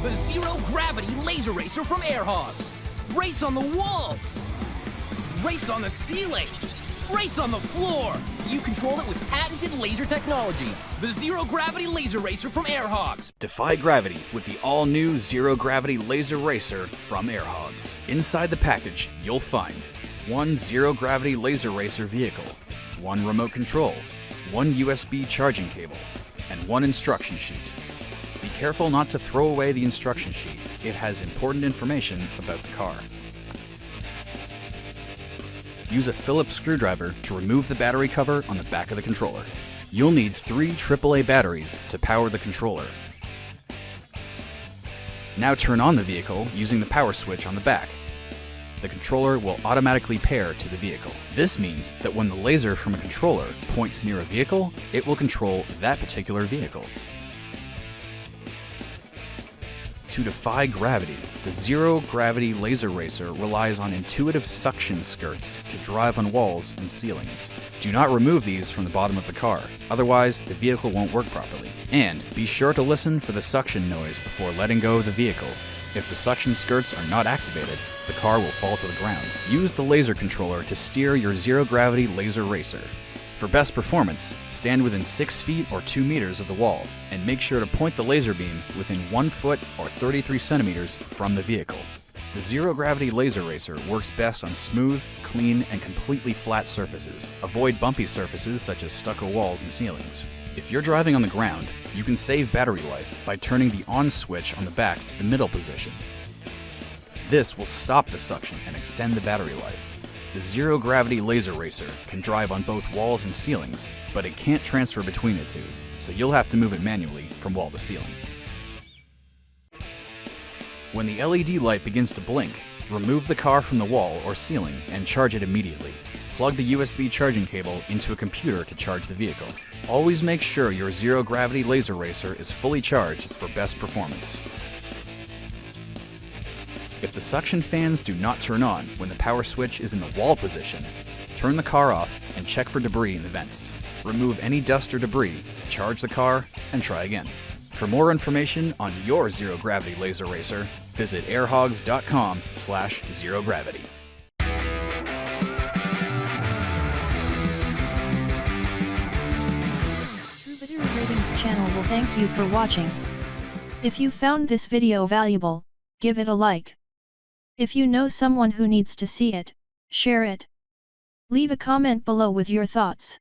the zero-gravity laser racer from Hogs. Race on the walls! Race on the ceiling! Race on the floor! You control it with patented laser technology. The zero-gravity laser racer from Hogs. Defy gravity with the all-new zero-gravity laser racer from Hogs. Inside the package, you'll find one zero-gravity laser racer vehicle, one remote control, one USB charging cable, and one instruction sheet. Be careful not to throw away the instruction sheet. It has important information about the car. Use a Phillips screwdriver to remove the battery cover on the back of the controller. You'll need 3 AAA batteries to power the controller. Now turn on the vehicle using the power switch on the back. The controller will automatically pair to the vehicle. This means that when the laser from a controller points near a vehicle, it will control that particular vehicle. To defy gravity, the zero-gravity laser racer relies on intuitive suction skirts to drive on walls and ceilings. Do not remove these from the bottom of the car, otherwise the vehicle won't work properly. And be sure to listen for the suction noise before letting go of the vehicle. If the suction skirts are not activated, the car will fall to the ground. Use the laser controller to steer your zero-gravity laser racer. For best performance, stand within 6 feet or 2 meters of the wall, and make sure to point the laser beam within 1 foot or 33 centimeters from the vehicle. The zero-gravity laser racer works best on smooth, clean, and completely flat surfaces. Avoid bumpy surfaces such as stucco walls and ceilings. If you're driving on the ground, you can save battery life by turning the on switch on the back to the middle position. This will stop the suction and extend the battery life. The zero-gravity laser racer can drive on both walls and ceilings, but it can't transfer between the two, so you'll have to move it manually from wall to ceiling. When the LED light begins to blink, remove the car from the wall or ceiling and charge it immediately. Plug the USB charging cable into a computer to charge the vehicle. Always make sure your zero-gravity laser racer is fully charged for best performance. If the suction fans do not turn on when the power switch is in the wall position, turn the car off and check for debris in the vents. Remove any dust or debris, charge the car, and try again. For more information on your zero-gravity laser racer, visit airhogs.com/zerogravity. Troubadour Ratings Channel will thank you for watching. If you found this video valuable, give it a like. If you know someone who needs to see it, share it. Leave a comment below with your thoughts.